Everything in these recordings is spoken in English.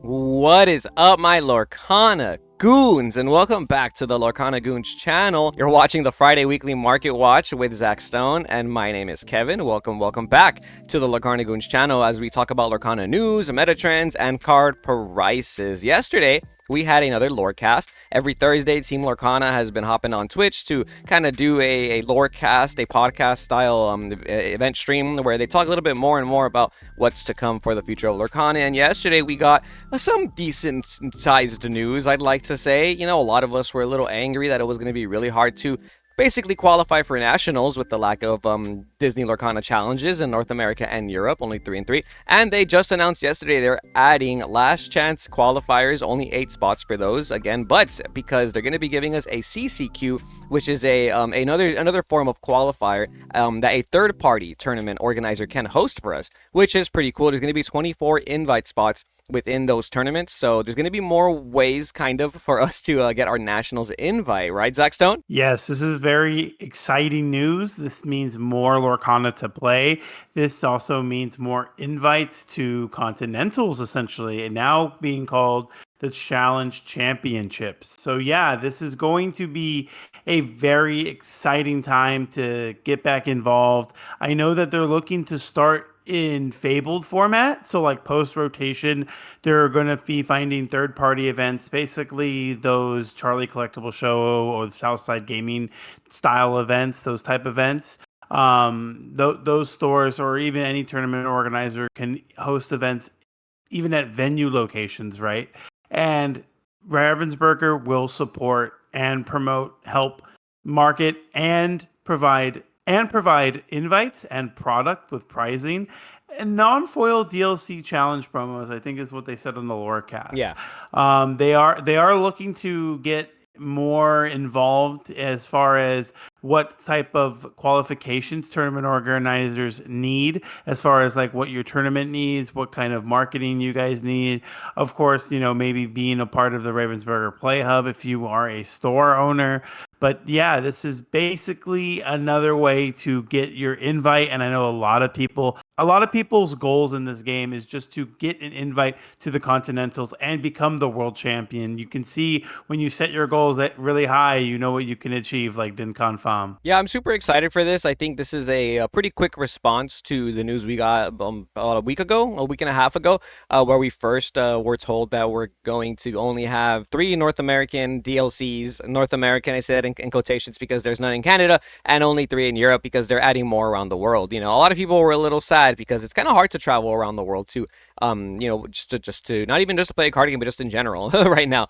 What is up, my Lorcana Goons, and welcome back to the Lorcana Goons channel. You're watching the Friday Weekly Market Watch with Zach Stone, and my name is Kevin. Welcome back to the Lorcana Goons channel as we talk about Lorcana news, meta trends, and card prices. Yesterday, we had another Lorecast. Every Thursday, Team Lorcana has been hopping on Twitch to kind of do a Lorecast, a podcast style event stream where they talk a little bit more and more about what's to come for the future of Lorcana. And yesterday, we got some decent sized news, I'd like to say. You know, a lot of us were a little angry that it was going to be really hard to basically qualify for nationals with the lack of Disney Lorcana challenges in North America and Europe, only 3 and 3. And they just announced yesterday they're adding last chance qualifiers, only 8 spots for those again, but because they're going to be giving us a CCQ, which is a another form of qualifier that a third party tournament organizer can host for us, which is pretty cool. There's going to be 24 invite spots within those tournaments, so there's going to be more ways kind of for us to get our nationals invite, right, Zach Stone? Yes, this is very exciting news. This means more Lorcana to play. This also means more invites to Continentals, essentially, and now being called the Challenge Championships. So yeah, this is going to be a very exciting time to get back involved. I know that they're looking to start in fabled format, so like post rotation they're going to be finding third party events, basically those Charlie Collectible Show or the Southside Gaming style events, those type events. Those stores or even any tournament organizer can host events even at venue locations, right? And Ravensburger will support and promote, help market and provide invites and product with pricing and non-foil DLC challenge promos, I think is what they said on the Lorecast. Yeah. They are looking to get more involved as far as what type of qualifications tournament organizers need, as far as like what your tournament needs, what kind of marketing you guys need. Of course, you know, maybe being a part of the Ravensburger Play Hub if you are a store owner. But yeah, this is basically another way to get your invite. And I know a lot of people's goals in this game is just to get an invite to the Continentals and become the world champion. You can see when you set your goals at really high, you know what you can achieve, like DinCon Fam. Yeah, I'm super excited for this. I think this is a pretty quick response to the news we got about a week ago, a week and a half ago, where we first were told that we're going to only have 3 North American DLCs. North American, I said in quotations because there's none in Canada, and only 3 in Europe because they're adding more around the world. You know, a lot of people were a little sad because it's kind of hard to travel around the world to, you know, just to not even just to play a card game, but just in general right now.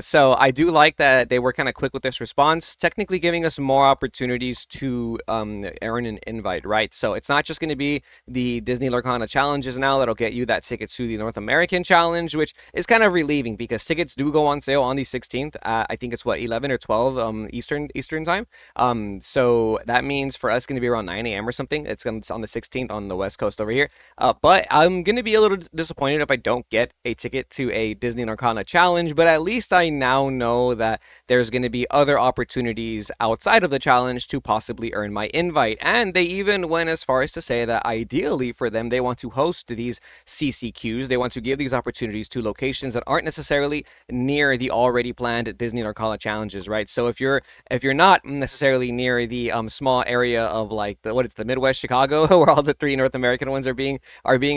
So I do like that they were kind of quick with this response, technically giving us more opportunities to earn an invite, right? So it's not just going to be the Disney Lorcana challenges now that'll get you that ticket to the North American challenge, which is kind of relieving because tickets do go on sale on the 16th. I think it's what, 11 or 12 Eastern time. So that means for us going to be around 9 a.m. or something. It's on the 16th on the West Coast over here. But I'm going to be a little disappointed if I don't get a ticket to a Disney Lorcana challenge, but at least I now know that there's going to be other opportunities outside of the challenge to possibly earn my invite. And they even went as far as to say that ideally for them, they want to host these CCQs. They want to give these opportunities to locations that aren't necessarily near the already planned Disney Lorcana challenges, right? So if you're not necessarily near the small area of like the Midwest Chicago where all the 3 North American ones are being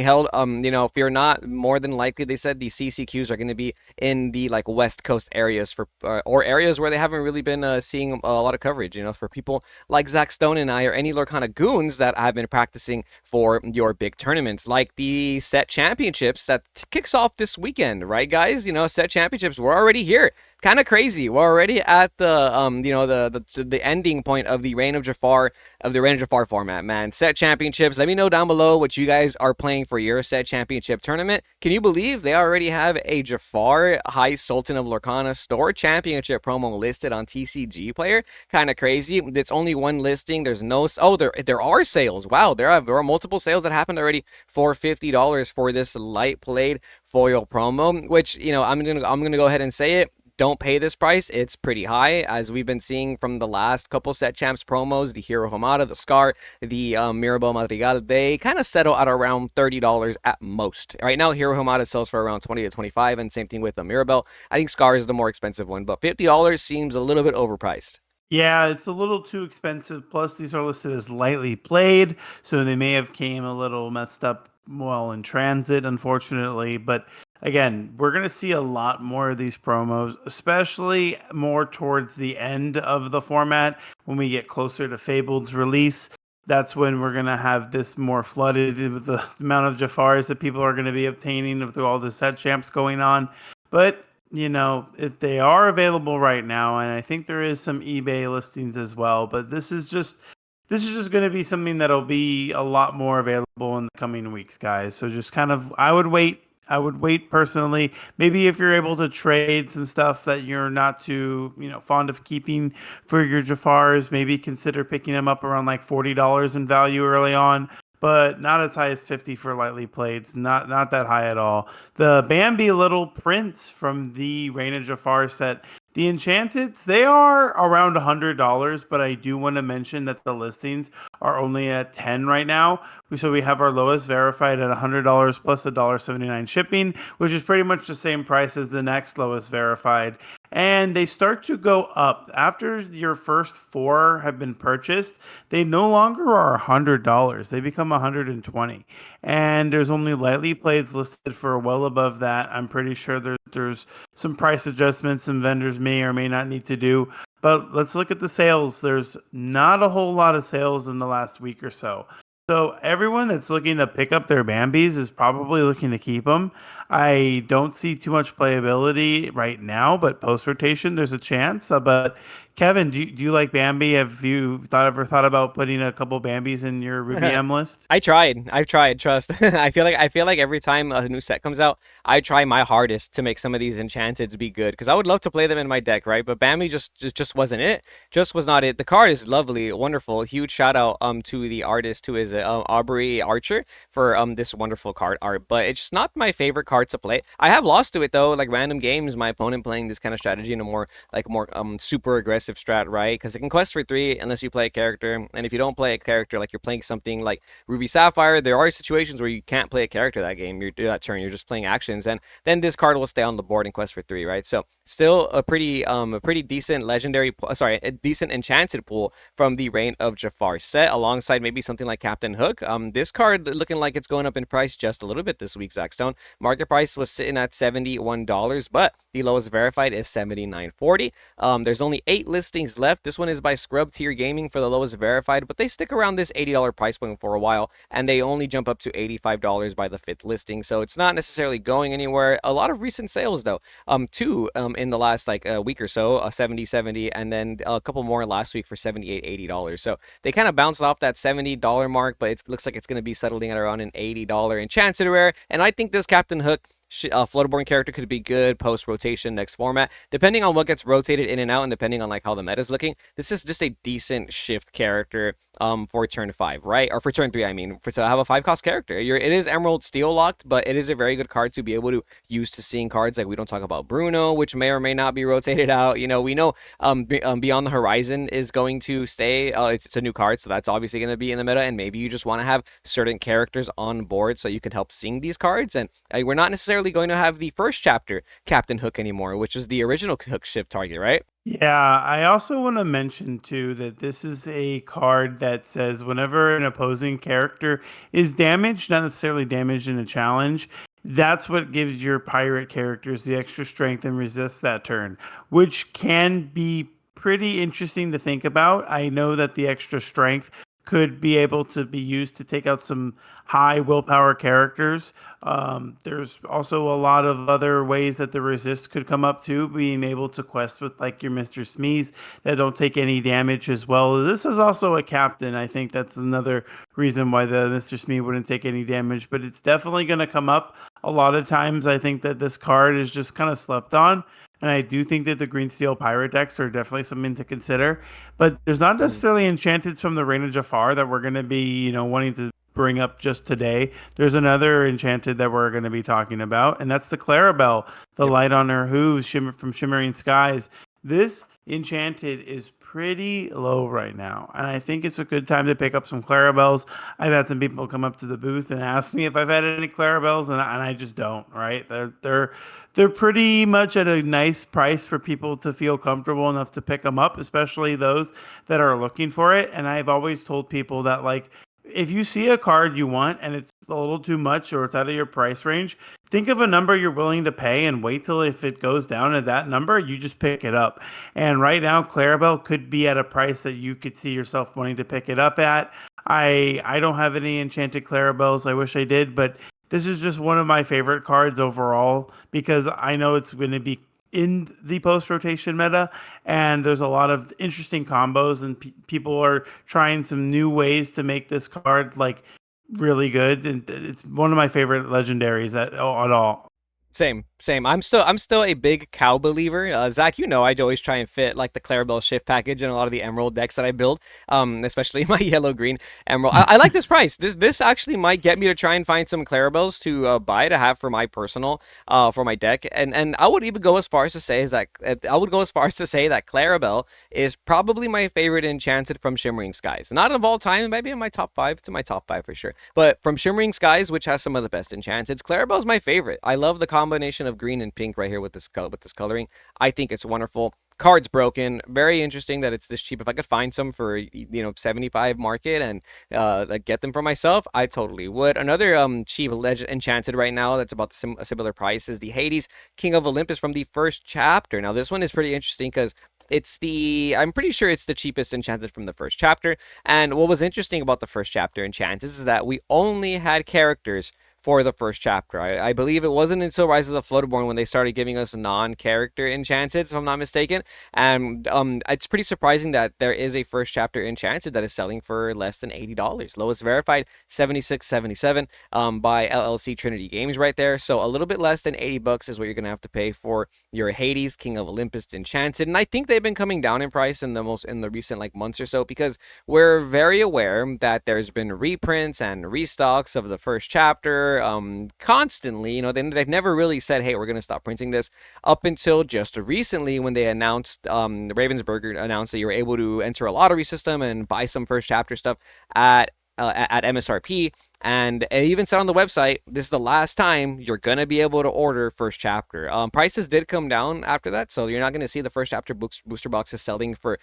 held, you know, if you're not, more than likely they said the CCQs are going to be in the like West Coast areas for or areas where they haven't really been seeing a lot of coverage, you know, for people like Zach Stone and I, or any Lorcana goons that have been practicing for your big tournaments, like the set championships that kicks off this weekend, right, guys? You know, set championships, we're already here. Kind of crazy. We're already at the you know, the ending point of the Reign of Jafar format, man. Set championships. Let me know down below what you guys are playing for your set championship tournament. Can you believe they already have a Jafar High Sultan of Lorcana store championship promo listed on TCG Player? Kind of crazy. It's only one listing. There's no there are sales. Wow, there are multiple sales that happened already for $50 for this light played foil promo, which, you know, I'm gonna go ahead and say it. don't pay this price, it's pretty high, as we've been seeing from the last couple set champs promos. The Hero Hamada, the Scar, the Mirabel Madrigal, they kind of settle at around $30 at most. Right now, Hero Hamada sells for around 20 to 25, and same thing with the Mirabel. I think Scar is the more expensive one, but $50 seems a little bit overpriced. Yeah, it's a little too expensive. Plus, these are listed as lightly played, so they may have came a little messed up while in transit, unfortunately. But again, we're gonna see a lot more of these promos, especially more towards the end of the format when we get closer to Fabled's release. That's when we're gonna have this more flooded with the amount of Jafars that people are gonna be obtaining through all the set champs going on. But if they are available right now, and I think there is some eBay listings as well, but this is just going to be something that'll be a lot more available in the coming weeks, guys. So just kind of, I would wait. I would wait personally. Maybe if you're able to trade some stuff that you're not too, fond of keeping for your Jafars, maybe consider picking them up around like $40 in value early on, but not as high as 50 for lightly played. It's not that high at all. The Bambi Little Prince from the Reign of Jafar set, the Enchanteds, they are around $100, but I do want to mention that the listings are only at 10 right now. So we have our lowest verified at $100 plus $1.79 shipping, which is pretty much the same price as the next lowest verified. And they start to go up after your first four have been purchased. They no longer are $100; they become $120. And there's only lightly plays listed for well above that. I'm pretty sure there's some price adjustments some vendors may or may not need to do. But let's look at the sales. There's not a whole lot of sales in the last week or so. So everyone that's looking to pick up their Bambis is probably looking to keep them. I don't see too much playability right now, but post rotation there's a chance. But Kevin, do you like Bambi? Have you ever thought about putting a couple Bambis in your Ruby M list? I tried. I've tried. Trust. I feel like every time a new set comes out, I try my hardest to make some of these enchanteds be good because I would love to play them in my deck, right? But Bambi just wasn't it. Just was not it. The card is lovely, wonderful. Huge shout out to the artist who is Aubrey Archer for this wonderful card art. But it's not my favorite card to play. I have lost to it though, like random games. My opponent playing this kind of strategy in a more super aggressive strat, right? Because it can quest for 3 unless you play a character, and if you don't play a character, like you're playing something like Ruby Sapphire, there are situations where you can't play a character that game. You're that turn. You're just playing actions, and then this card will stay on the board and quest for 3, right? So still a pretty decent legendary, a decent enchanted pool from the Reign of Jafar set, alongside maybe something like Captain Hook. This card looking like it's going up in price just a little bit this week. Zachstone market price was sitting at $71, but the lowest verified is $79.40. There's only 8 listings left. This one is by Scrub Tier Gaming for the lowest verified, but they stick around this $80 price point for a while, and they only jump up to $85 by the 5th listing. So it's not necessarily going anywhere. A lot of recent sales though. Two in the last like a week or so, 70, and then a couple more last week for $78, $80. So they kind of bounced off that $70 mark, but it looks like it's going to be settling at around an $80 enchanted rare. And I think this Captain Hook Flutterborn character could be good post rotation next format, depending on what gets rotated in and out, and depending on like how the meta is looking. This is just a decent shift character for turn 5, right? Or for turn 3, I mean, for to have a 5 cost character. It is Emerald Steel locked, but it is a very good card to be able to use to seeing cards. Like we don't talk about Bruno, which may or may not be rotated out. We know Beyond the Horizon is going to stay. It's a new card, so that's obviously going to be in the meta, and maybe you just want to have certain characters on board so you can help seeing these cards. And we're not necessarily going to have the first chapter Captain Hook anymore, which is the original Hook shift target, right? Yeah, I also want to mention too that this is a card that says whenever an opposing character is damaged, not necessarily damaged in a challenge, that's what gives your pirate characters the extra strength and resists that turn, which can be pretty interesting to think about. I know that the extra strength could be able to be used to take out some high willpower characters. There's also a lot of other ways that the resist could come up too, being able to quest with like your Mr. Smees that don't take any damage as well. This is also a captain. I think that's another reason why the Mr. Smee wouldn't take any damage, but it's definitely going to come up a lot of times. I think that this card is just kind of slept on. And I do think that the Green Steel Pirate decks are definitely something to consider. But there's not necessarily enchanteds from the Reign of Jafar that we're going to be, wanting to bring up just today. There's another enchanted that we're going to be talking about, and that's the Clarabelle, the Yep. light on her hooves from Shimmering Skies. This enchanted is pretty low right now, and I think it's a good time to pick up some Clarabelles. I've had some people come up to the booth and ask me if I've had any Clarabelles, and I just don't. Right? They're pretty much at a nice price for people to feel comfortable enough to pick them up, especially those that are looking for it. And I've always told people that, like, if you see a card you want and it's a little too much or it's out of your price range, think of a number you're willing to pay and wait till if it goes down to that number, you just pick it up. And right now, Clarabelle could be at a price that you could see yourself wanting to pick it up at. I don't have any enchanted Clarabelles. I wish I did, but this is just one of my favorite cards overall because I know it's going to be in the post rotation meta, and there's a lot of interesting combos, and people are trying some new ways to make this card like really good, and it's one of my favorite legendaries at all. Same, same. I'm still a big cow believer. Zach, you know, I always try and fit like the Clarabelle shift package in a lot of the Emerald decks that I build. Especially my yellow green Emerald. I like this price. This actually might get me to try and find some Clarabelles to buy to have for my personal for my deck. And I would even go as far as to say is that I would go as far as to say that Clarabelle is probably my favorite enchanted from Shimmering Skies. Not of all time, maybe in my top five. It's in my top five for sure. But from Shimmering Skies, which has some of the best enchanteds, Clarabelle's my favorite. I love the combination of green and pink right here with this coloring. I think it's wonderful. Card's broken. Very interesting that it's this cheap. If I could find some for 75 market and like get them for myself, I totally would. Another cheap legend enchanted right now that's about a similar price is the Hades King of Olympus from the first chapter. Now this one is pretty interesting because I'm pretty sure it's the cheapest enchanted from the first chapter. And what was interesting about the first chapter enchanted is that we only had characters for the first chapter. I believe it wasn't until Rise of the Floodborn when they started giving us non-character enchanted, if I'm not mistaken. And it's pretty surprising that there is a first chapter enchanted that is selling for less than $80. Lowest verified 76.77 by LLC Trinity Games right there. So a little bit less than $80 is what you're gonna have to pay for your Hades King of Olympus enchanted. And I think they've been coming down in price in the recent like months or so because we're very aware that there's been reprints and restocks of the first chapter constantly. They've never really said, hey, we're going to stop printing this up until just recently when they announced, Ravensburger announced that you were able to enter a lottery system and buy some first chapter stuff at MSRP. And it even said on the website, this is the last time you're going to be able to order first chapter. Prices did come down after that, so you're not going to see the first chapter booster boxes selling for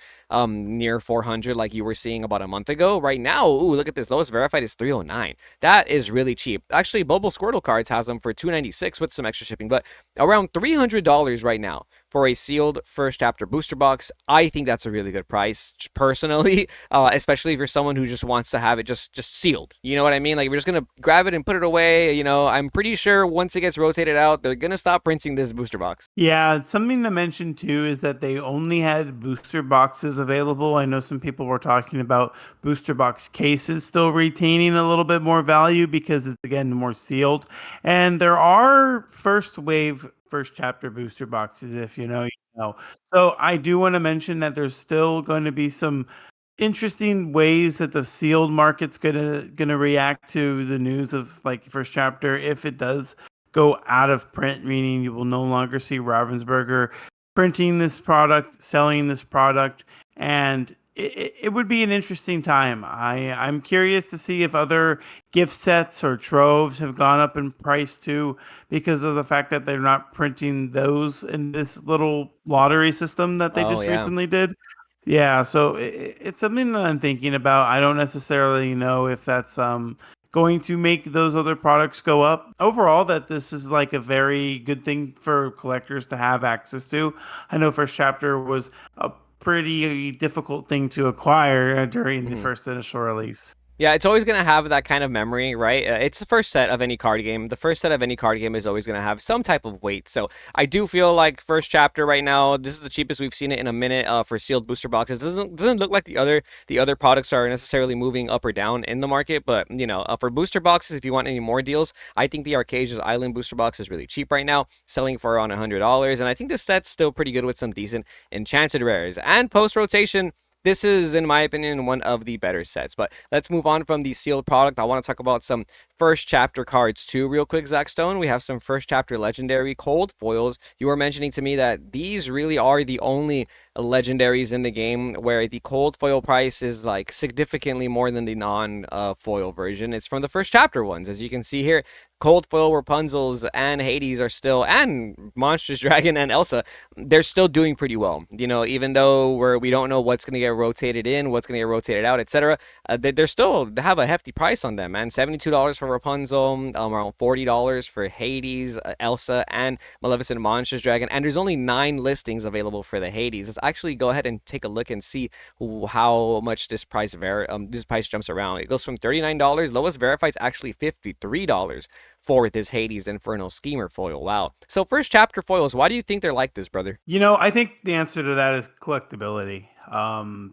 near 400 like you were seeing about a month ago. Right now, ooh, look at this. Lowest verified is 309. That is really cheap. Actually, Bubble Squirtle Cards has them for 296 with some extra shipping, but around $300 right now for a sealed first chapter booster box. I think that's a really good price, personally, especially if you're someone who just wants to have it just sealed. You know what I mean? Like, we're just gonna grab it and put it away. I'm pretty sure once it gets rotated out, they're gonna stop printing this booster box. Yeah, something to mention too is that they only had booster boxes available. I know some people were talking about booster box cases still retaining a little bit more value because it's again more sealed. And there are first wave first chapter booster boxes, if you know, you know. So I do want to mention that there's still going to be some interesting ways that the sealed market's gonna react to the news of like first chapter if it does go out of print, meaning you will no longer see Ravensburger printing this product, selling this product, and it would be an interesting time. I'm curious to see if other gift sets or troves have gone up in price too because of the fact that they're not printing those in this little lottery system that they Oh just yeah. recently did. Yeah, so it's something that I'm thinking about. I don't necessarily know if that's going to make those other products go up. Overall, that this is like a very good thing for collectors to have access to. I know first chapter was a pretty difficult thing to acquire during the Mhm. first initial release. Yeah, it's always going to have that kind of memory, right? It's the first set of any card game. The first set of any card game is always going to have some type of weight. So I do feel like first chapter right now, this is the cheapest we've seen it in a minute for sealed booster boxes. Doesn't look like the other products are necessarily moving up or down in the market, but for booster boxes, if you want any more deals, I think the Arcasia's Island booster box is really cheap right now, selling for around $100, and I think this set's still pretty good with some decent enchanted rares and post rotation. This is, in my opinion, one of the better sets. But let's move on from the sealed product. I want to talk about some first chapter cards too, real quick, Zach Stone. We have some first chapter legendary cold foils. You were mentioning to me that these really are the only legendaries in the game where the cold foil price is like significantly more than the non foil version. It's from the first chapter ones. As you can see here, cold foil Rapunzel's and Hades are still, and Monstrous Dragon and Elsa, they're still doing pretty well. You know, even though we don't know what's going to get rotated in, what's going to get rotated out, etc. They're still, they have a hefty price on them, man. $72 for Rapunzel, around $40 for Hades, Elsa, and Maleficent Monstrous Dragon. And there's only 9 listings available for the Hades. Let's actually go ahead and take a look and see how much this price jumps around. It goes from $39. Lowest verified is actually $53 for this Hades Infernal Schemer foil. Wow. So first chapter foils, why do you think they're like this, brother? I think the answer to that is collectability.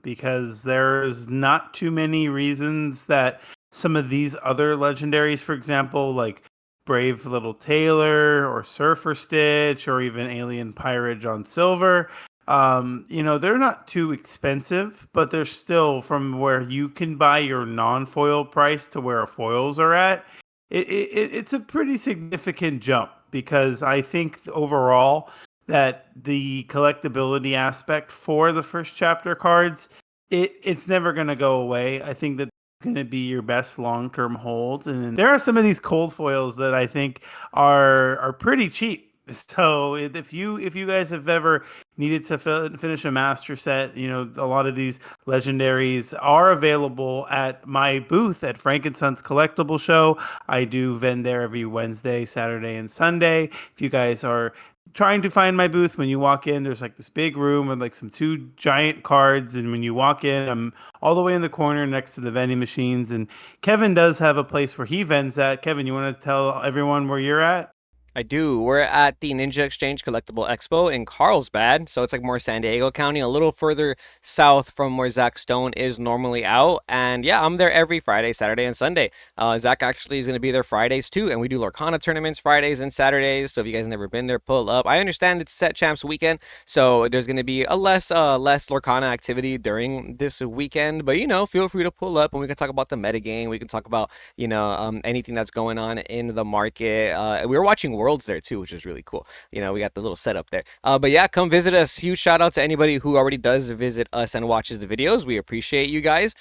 Because there's not too many reasons that some of these other legendaries, for example, like Brave Little Tailor or Surfer Stitch or even Alien Pirate John Silver, they're not too expensive, but they're still from where you can buy your non-foil price to where foils are at. It's a pretty significant jump because I think overall that the collectability aspect for the first chapter cards, it's never going to go away. I think that going to be your best long-term hold, and there are some of these cold foils that I think are pretty cheap. So if you guys have ever needed to finish a master set, a lot of these legendaries are available at my booth at Frankenson's Collectible Show. I do vend there every Wednesday, Saturday, and Sunday. If you guys are trying to find my booth, when you walk in, there's like this big room with like some 2 giant cards, and when you walk in, I'm all the way in the corner next to the vending machines. And Kevin does have a place where he vends at. Kevin, you want to tell everyone where you're at? I do. We're at the Ninja Exchange Collectible Expo in Carlsbad, so it's like more San Diego County, a little further south from where Zach Stone is normally out. And yeah, I'm there every Friday, Saturday, and Sunday. Zach actually is going to be there Fridays too, and we do Lorcana tournaments Fridays and Saturdays. So if you guys never been there, pull up. I understand it's Set Champs weekend, so there's going to be a less Lorcana activity during this weekend. But feel free to pull up, and we can talk about the metagame. We can talk about anything that's going on in the market. We were watching Worlds there too, which is really cool. We got the little setup there. But yeah, come visit us. Huge shout out to anybody who already does visit us and watches the videos. We appreciate you guys.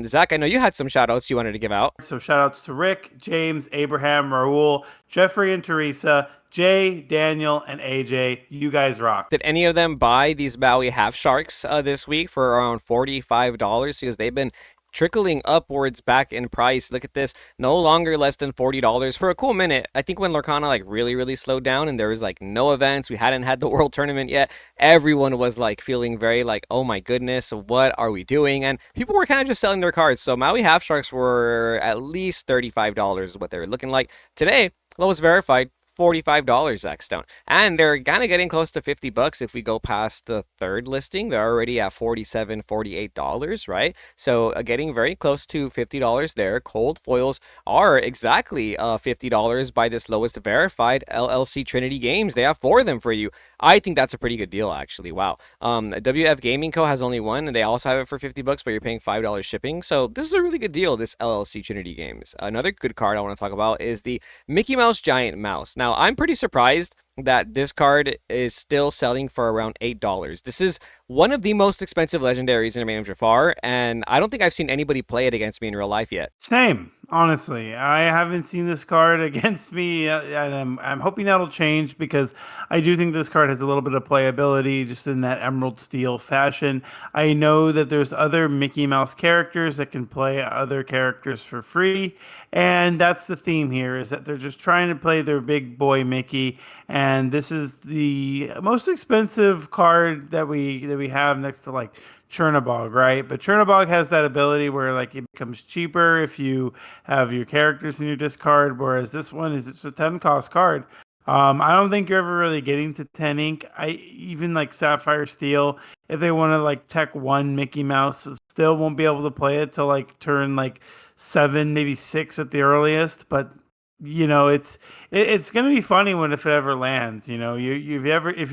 Zach, I know you had some shout outs you wanted to give out. So shout outs to Rick, James, Abraham, Raul, Jeffrey and Teresa, Jay, Daniel, and AJ. You guys rock. Did any of them buy these Maui Half Sharks this week for around $45? Because they've been trickling upwards back in price. Look at this, no longer less than $40 for a cool minute. I think when Lorcana like really slowed down and there was like no events, we hadn't had the world tournament yet, everyone was like feeling very like, oh my goodness, what are we doing? And people were kind of just selling their cards. So Maui Half Sharks were at least $35 is what they were looking like. Today, lowest verified, $45, Zach Stone. And they're kind of getting close to $50 if we go past the third listing. They're already at $47, $48, right? So getting very close to $50 there. Cold foils are exactly $50 by this lowest verified LLC Trinity Games. They have 4 of them for you. I think that's a pretty good deal, actually. Wow. WF Gaming Co. has only one, and they also have it for $50, but you're paying $5 shipping. So this is a really good deal, this LLC Trinity Games. Another good card I want to talk about is the Mickey Mouse Giant Mouse. Now, I'm pretty surprised that this card is still selling for around $8. This is one of the most expensive legendaries in Remain of Jafar, and I don't think I've seen anybody play it against me in real life yet. Same, honestly. I haven't seen this card against me, and I'm hoping that'll change because I do think this card has a little bit of playability just in that Emerald Steel fashion. I know that there's other Mickey Mouse characters that can play other characters for free, and that's the theme here, is that they're just trying to play their big boy Mickey, and this is the most expensive card that we have next to like Chernabog, right? But Chernabog has that ability where like it becomes cheaper if you have your characters in your discard, whereas this one is just a 10 cost card. I don't think you're ever really getting to 10 ink. I even like Sapphire Steel, if they want to like tech 1 Mickey Mouse, still won't be able to play it till like turn like 7, maybe 6 at the earliest. But it's gonna be funny when if it ever lands. You've ever if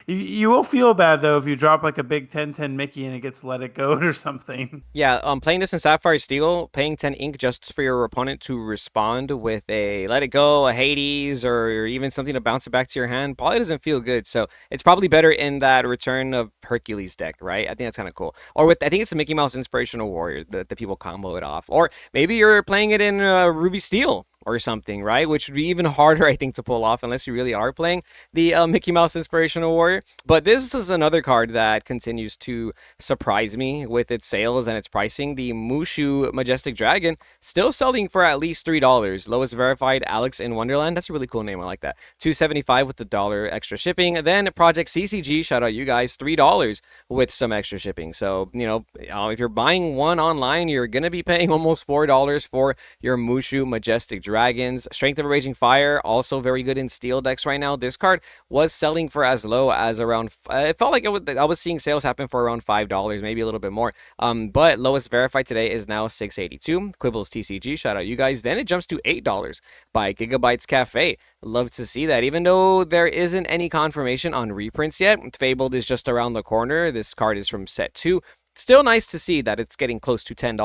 you will feel bad though if you drop like a big 10-10 Mickey and it gets let it go or something. Yeah, playing this in Sapphire Steel, paying 10 ink just for your opponent to respond with a Let It Go, a Hades, or even something to bounce it back to your hand probably doesn't feel good. So it's probably better in that Return of Hercules deck, right? I think that's kind of cool. Or with, I think it's a Mickey Mouse Inspirational Warrior that the people combo it off. Or maybe you're playing it in Ruby Steel or something, right? Which would be even harder, I think, to pull off unless you really are playing the Mickey Mouse Inspirational Warrior. But this is another card that continues to surprise me with its sales and its pricing. The Mushu Majestic Dragon still selling for at least $3. Lowest verified Alex in Wonderland. That's a really cool name. I like that. 275 with the dollar extra shipping. Then Project CCG, shout out you guys, $3 with some extra shipping. So, if you're buying one online, you're going to be paying almost $4 for your Mushu Majestic Dragons. Strength of a Raging Fire, also very good in steel decks right now. This card was selling for as low as around, it felt like I was seeing sales happen for around $5, maybe a little bit more. But lowest verified today is now 682. Quibbles TCG, shout out you guys. Then it jumps to $8 by Gigabytes Cafe. Love to see that. Even though there isn't any confirmation on reprints yet, Fabled is just around the corner. This card is from set 2. Still nice to see that it's getting close to $10,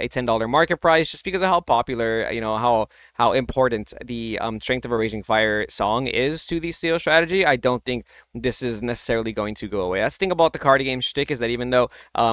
a $10 market price, just because of how popular, how important the Strength of a Raging Fire song is to the steel strategy. I don't think this is necessarily going to go away. That's the thing about the card game shtick is that even though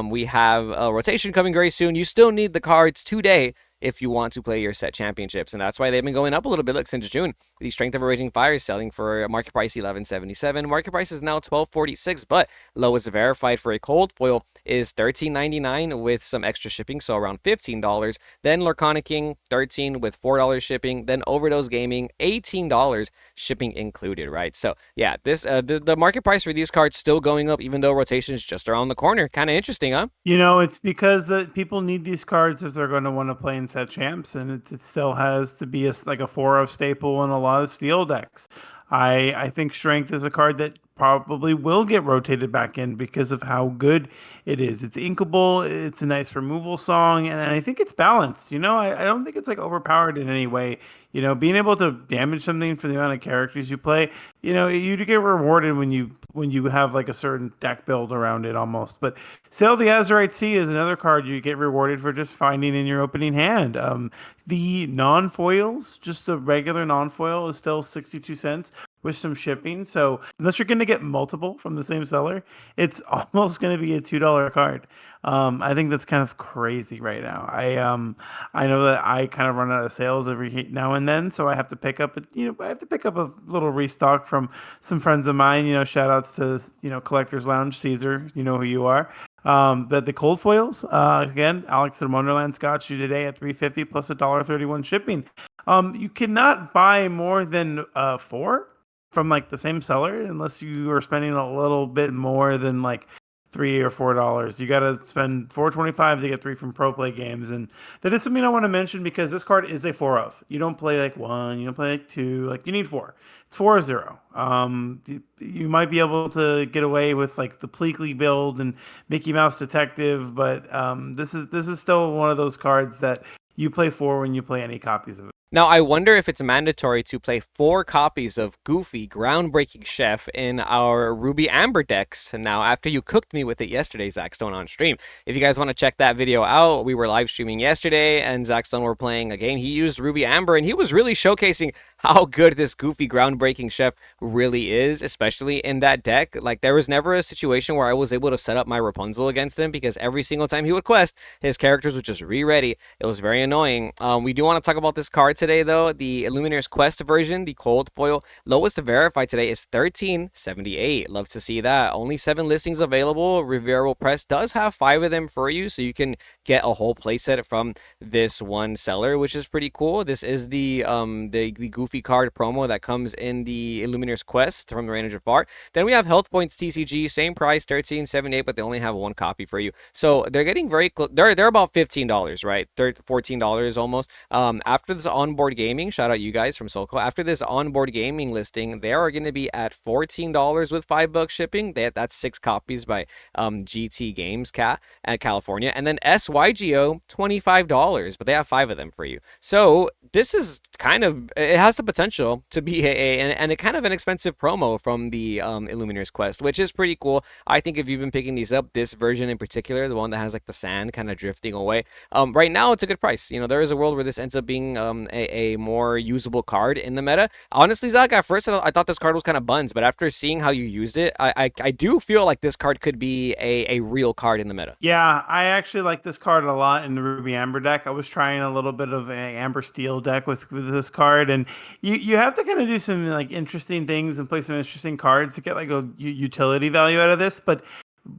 we have a rotation coming very soon, you still need the cards today if you want to play your set championships. And that's why they've been going up a little bit. Look, since June, the Strength of a Raging Fire is selling for a market price 1177. Market price is now 1246, but lowest verified for a cold foil is 13.99 with some extra shipping, so around $15. Then Lorcana King 13 with $4 shipping. Then Overdose Gaming $18 shipping included, right? So yeah, this the market price for these cards still going up even though rotation is just around the corner. Kind of interesting, huh? It's because that people need these cards if they're going to want to play in set champs, and it still has to be like a 4-of staple in a lot of steel decks. I think strength is a card that probably will get rotated back in because of how good it is. It's inkable, it's a nice removal song, and I think it's balanced. I don't think it's like overpowered in any way. Being able to damage something for the amount of characters you play, you do get rewarded when you have like a certain deck build around it almost. But Sail the Azurite Sea is another card you get rewarded for just finding in your opening hand. The non-foils, just the regular non-foil, is still 62 cents with some shipping. So unless you're going to get multiple from the same seller, it's almost going to be a $2 card. I think that's kind of crazy right now. I know that I kind of run out of sales every now and then, so I have to pick up a little restock from some friends of mine. Shout outs to Collectors Lounge, Caesar. You know who you are. But the cold foils, again, Alex the Wonderland's got you today at 350 plus $1.31 shipping. You cannot buy more than 4 from like the same seller unless you are spending a little bit more than like $3 or $4. You got to spend $4.25 to get 3 from Pro Play Games, and that is something I want to mention because this card is a 4-of. You don't play like 1, you don't play like 2, like you need 4. It's 4-0. You might be able to get away with like the Pleakley build and Mickey Mouse Detective, but this is still one of those cards that you play 4 when you play any copies of it. Now, I wonder if it's mandatory to play 4 copies of Goofy Groundbreaking Chef in our Ruby Amber decks. Now, after you cooked me with it yesterday, Zach Stone on stream. If you guys want to check that video out, we were live streaming yesterday, and Zach Stone were playing a game. He used Ruby Amber, and he was really showcasing how good this Goofy Groundbreaking Chef really is, especially in that deck. Like, there was never a situation where I was able to set up my Rapunzel against him because every single time he would quest, his characters would just re-ready. It was very annoying. We do want to talk about this card today, though. The Illuminator's Quest version, the cold foil, lowest to verify today is 1378. Love to see that. Only 7 listings available. Rivero Press does have 5 of them for you, so you can get a whole playset from this one seller, which is pretty cool. This is the Goofy card promo that comes in the Illuminator's Quest from the Rain of Jafar. Then we have Health Points TCG, same price, 1378, but they only have 1 copy for you. So they're getting very close. They're about $15, right? $14 almost. After this onboard gaming, shout out you guys from Solco. After this onboard gaming listing, they are going to be at $14 with $5 shipping. That's 6 copies by GT Games at California, and then SYGO $25, but they have 5 of them for you. So this is kind of it has the potential to be and a kind of an expensive promo from the Illuminer's Quest, which is pretty cool. I think if you've been picking these up, this version in particular, the one that has like the sand kind of drifting away, right now it's a good price. There is a world where this ends up being a more usable card in the meta. Honestly, Zach, at first I thought this card was kind of buns, but after seeing how you used it, I do feel like this card could be a real card in the meta. Yeah, I actually like this card a lot in the Ruby Amber deck. I was trying a little bit of a Amber Steel deck with this card, and you have to kind of do some like interesting things and play some interesting cards to get like a utility value out of this. But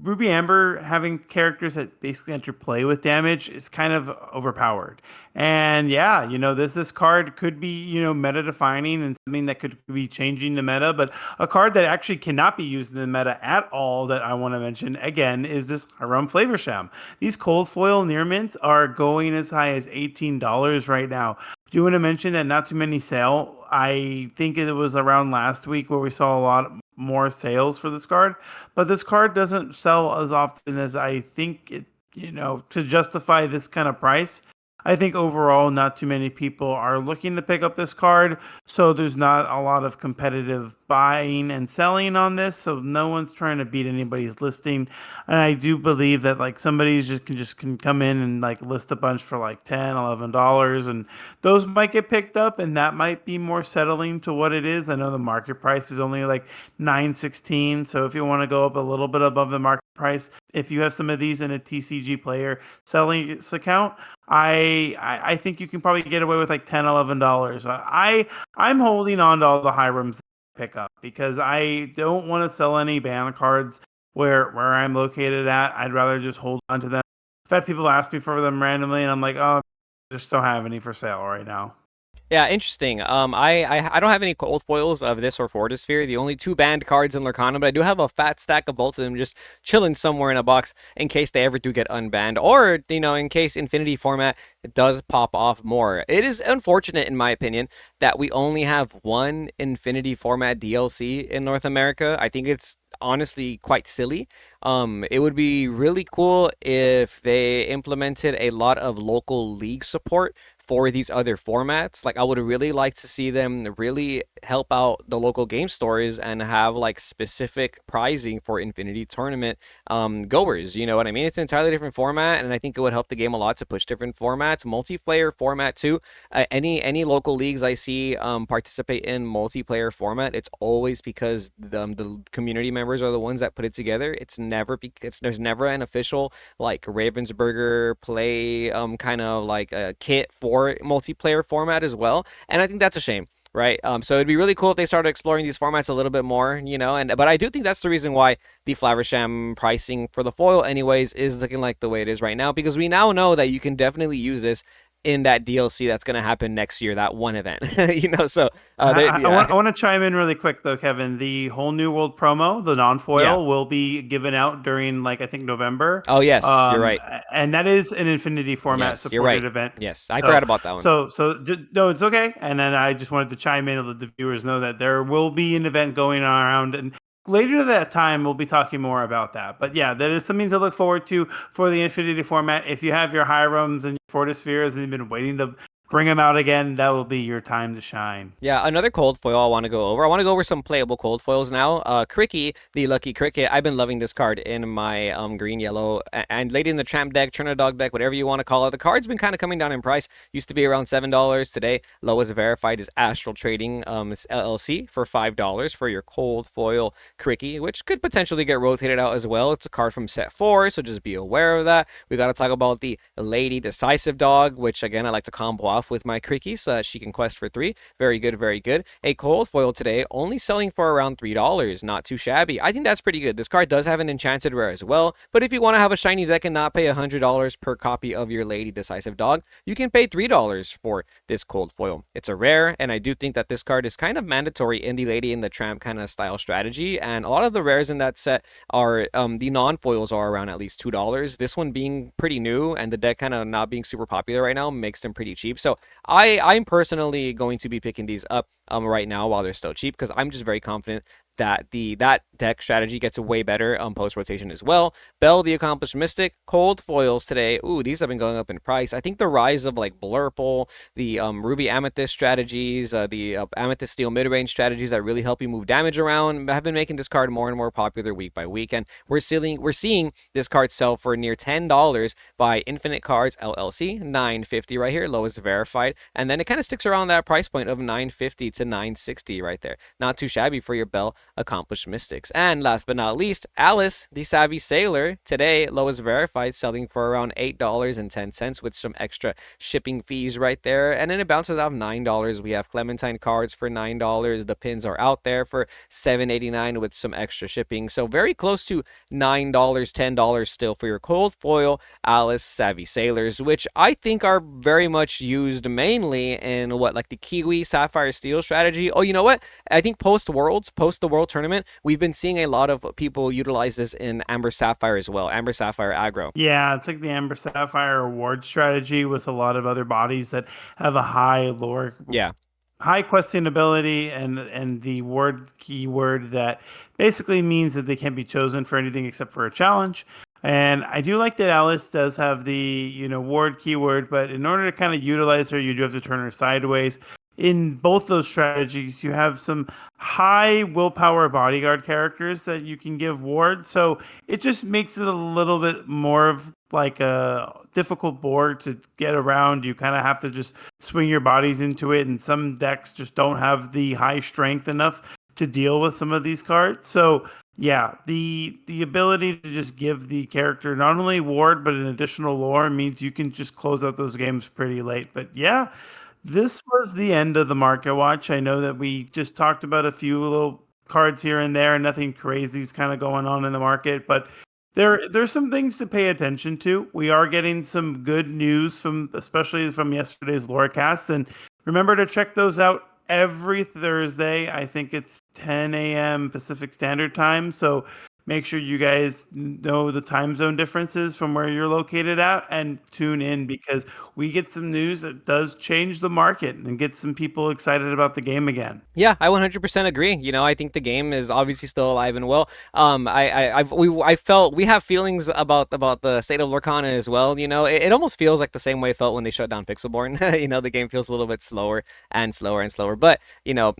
Ruby Amber having characters that basically interplay with damage is kind of overpowered. And yeah, this card could be, meta defining and something that could be changing the meta, but a card that actually cannot be used in the meta at all that I want to mention again is this Haram Flavor Sham. These cold foil near mints are going as high as $18 right now. Do you want to mention that not too many sale? I think it was around last week where we saw a lot more sales for this card, but this card doesn't sell as often as I think it, to justify this kind of price. I think overall, not too many people are looking to pick up this card, so there's not a lot of competitive buying and selling on this. So no one's trying to beat anybody's listing, and I do believe that like somebody's just can come in and like list a bunch for like $10, $11, and those might get picked up, and that might be more settling to what it is. I know the market price is only like 916, so if you want to go up a little bit above the market price, if you have some of these in a TCG player selling account, I think you can probably get away with like $10, $11. I'm holding on to all the Hirams pick up because I don't want to sell any ban cards where I'm located at. I'd rather just hold on to them. I've had people ask me for them randomly, and I'm like, oh, I just don't have any for sale right now. Yeah, interesting. I don't have any cold foils of this or Fortisphere. The only two banned cards in Lorcana, but I do have a fat stack of both of them just chilling somewhere in a box in case they ever do get unbanned, or in case Infinity format does pop off more. It is unfortunate, in my opinion, that we only have one Infinity format DLC in North America. I think it's honestly quite silly. It would be really cool if they implemented a lot of local league support for these other formats. Like, I would really like to see them really help out the local game stores and have like specific pricing for Infinity Tournament goers. You know what I mean? It's an entirely different format, and I think it would help the game a lot to push different formats, multiplayer format too. Any local leagues I see participate in multiplayer format, it's always because the community members are the ones that put it together. It's never because there's never an official like Ravensburger play kind of like a kit for multiplayer format as well, and I think that's a shame. Right. So it'd be really cool if they started exploring these formats a little bit more, and but I do think that's the reason why the Flaversham pricing for the foil anyways is looking like the way it is right now, because we now know that you can definitely use this in that DLC that's going to happen next year, that one event. So I yeah. want I want to chime in really quick though, Kevin. The whole New World promo, the Yeah. non-foil, will be given out during like I think November. Oh, yes, you're right. And that is an Infinity format Yes, you're right. supported event. Yes, I So forgot about that one. no, it's okay. And then I just wanted to chime in and let the viewers know that there will be an event going around, and later to that time we'll be talking more about that. But yeah, that is something to look forward to for the Infinity format. If you have your Hirams and your Fortispheres and you've been waiting to bring them out again, that will be your time to shine. Yeah, another cold foil I want to go over. I want to go over some playable cold foils now. Cricky, the Lucky Cricket. I've been loving this card in my green, yellow, and Lady in the Tramp deck, Trinidad deck, whatever you want to call it. The card's been kind of coming down in price. Used to be around $7. Today, lowest verified is Astral Trading LLC for $5 for your cold foil Cricky, which could potentially get rotated out as well. It's a card from set 4, so just be aware of that. We got to talk about the Lady Decisive Dog, which again, I like to combo off with my Cricky so that she can quest for 3. Very good, very good. A cold foil today, only selling for around $3. Not too shabby. I think that's pretty good. This card does have an enchanted rare as well, but if you want to have a shiny deck and not pay $100 per copy of your Lady Decisive Dog, you can pay $3 for this cold foil. It's a rare, and I do think that this card is kind of mandatory in the Lady in the Tramp kind of style strategy, and a lot of the rares in that set are, the non-foils are around at least $2. This one being pretty new, and the deck kind of not being super popular right now, makes them pretty cheap. So I'm personally going to be picking these up right now while they're still cheap, because I'm just very confident that that deck strategy gets way better post rotation as well. Bell, the Accomplished Mystic, cold foils today. Ooh, these have been going up in price. I think the rise of like Blurple, the Ruby Amethyst strategies, the Amethyst Steel mid range strategies that really help you move damage around have been making this card more and more popular week by week. And we're seeing this card sell for near $10 by Infinite Cards LLC, 950 right here, lowest verified. And then it kind of sticks around that price point of 950 to 960 right there. Not too shabby for your Bell Accomplished Mystics. And last but not least, Alice, the Savvy Sailor, today lowest verified, selling for around $8.10 with some extra shipping fees right there. And then it bounces off $9. We have Clementine cards for $9. The pins are out there for $7.89 with some extra shipping. So very close to $9, $10 still for your cold foil Alice Savvy Sailors, which I think are very much used mainly in what, like the Kiwi Sapphire Steel strategy. Oh, you know what? I think post the World Tournament, we've been seeing a lot of people utilize this in Amber Sapphire as well. Amber Sapphire aggro. Yeah, it's like the Amber Sapphire award strategy with a lot of other bodies that have a Yeah. high questionability and the word keyword that basically means that they can't be chosen for anything except for a challenge. And I do like that Alice does have the, ward keyword, but in order to kind of utilize her, you do have to turn her sideways. In both those strategies, you have some high willpower bodyguard characters that you can give ward. So it just makes it a little bit more of like a difficult board to get around. You kind of have to just swing your bodies into it, and some decks just don't have the high strength enough to deal with some of these cards. So yeah, the ability to just give the character not only ward but an additional lore means you can just close out those games pretty late. But yeah, this was the end of the market watch. I know that we just talked about a few little cards here and there, and nothing crazy is kind of going on in the market, but there's some things to pay attention to. We are getting some good news from, especially from yesterday's Lorecast, and remember to check those out every Thursday. I think it's 10 a.m. Pacific Standard Time. So make sure you guys know the time zone differences from where you're located at and tune in, because we get some news that does change the market and get some people excited about the game again. Yeah, I 100% agree. I think the game is obviously still alive and well. I felt we have feelings about the state of Lorcana as well. It almost feels like the same way it felt when they shut down Pixelborn. The game feels a little bit slower and slower and slower. But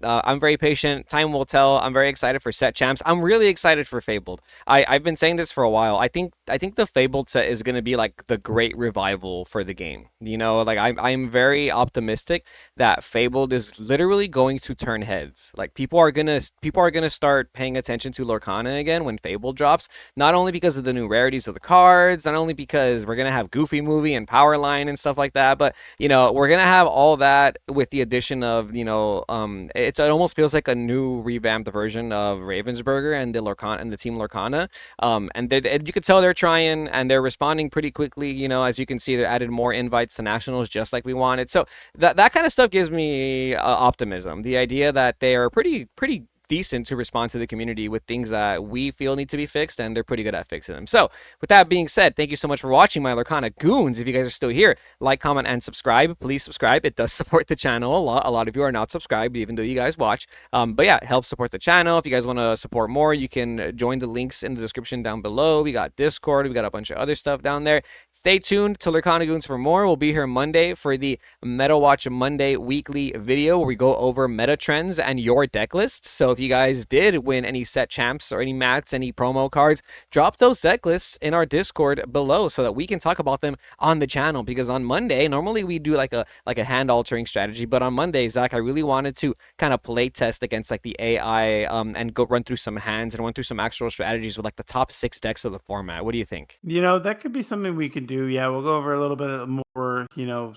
I'm very patient. Time will tell. I'm very excited for set champs. I'm really excited for Fabled. I've been saying this for a while. I think the Fabled set is going to be like the great revival for the game. Like I'm very optimistic that Fabled is literally going to turn heads. Like people are gonna start paying attention to Lorcana again when Fable drops. Not only because of the new rarities of the cards, not only because we're gonna have Goofy movie and Powerline and stuff like that, but we're gonna have all that with the addition of it almost feels like a new revamped version of Ravensburger and the Lorcana and the team Lorcana. And you could tell they're trying and they're responding pretty quickly. As you can see, they added more invites to nationals just like we wanted. So that kind of stuff gives me optimism. The idea that they are pretty decent to respond to the community with things that we feel need to be fixed, and they're pretty good at fixing them. So, with that being said, thank you so much for watching my Lorcana Goons. If you guys are still here, like, comment, and subscribe. Please subscribe. It does support the channel a lot. A lot of you are not subscribed, even though you guys watch. But yeah, it helps support the channel. If you guys want to support more, you can join the links in the description down below. We got Discord. We got a bunch of other stuff down there. Stay tuned to Lorcana Goons for more. We'll be here Monday for the Meta Watch Monday weekly video where we go over meta trends and your deck lists. So if you guys did win any set champs or any mats, any promo cards, drop those deck lists in our Discord below so that we can talk about them on the channel. Because on Monday, normally we do like a hand altering strategy, but on Monday, Zach, I really wanted to kind of play test against like the AI and go run through some hands and run through some actual strategies with like the top 6 decks of the format. What do you think? That could be something we could do. Yeah, we'll go over a little bit more,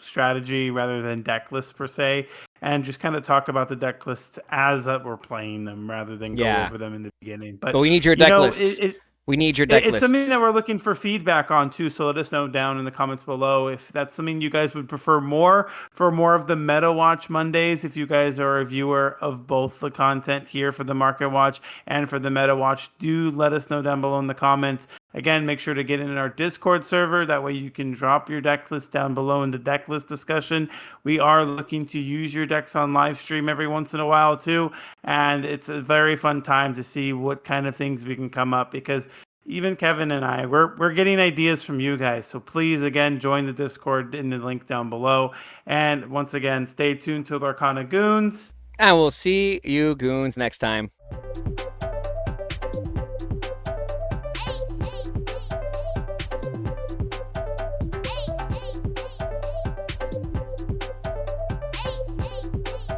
strategy rather than deck lists per se, and just kind of talk about the deck lists as that we're playing them rather than go Yeah, over them in the beginning. but But we need your deck lists. We need your deck it's something lists. that we're looking for feedback on too. So let us know down in the comments below if that's something you guys would prefer more of the Meta Watch Mondays. If you guys are a viewer of both the content here for the Market Watch and for the Meta Watch, do let us know down below in the comments. Again, make sure to get in our Discord server. That way you can drop your deck list down below in the deck list discussion. We are looking to use your decks on live stream every once in a while too. And it's a very fun time to see what kind of things we can come up because even Kevin and I, we're getting ideas from you guys. So please, again, join the Discord in the link down below. And once again, stay tuned to Lorcana Goons. And we'll see you goons next time.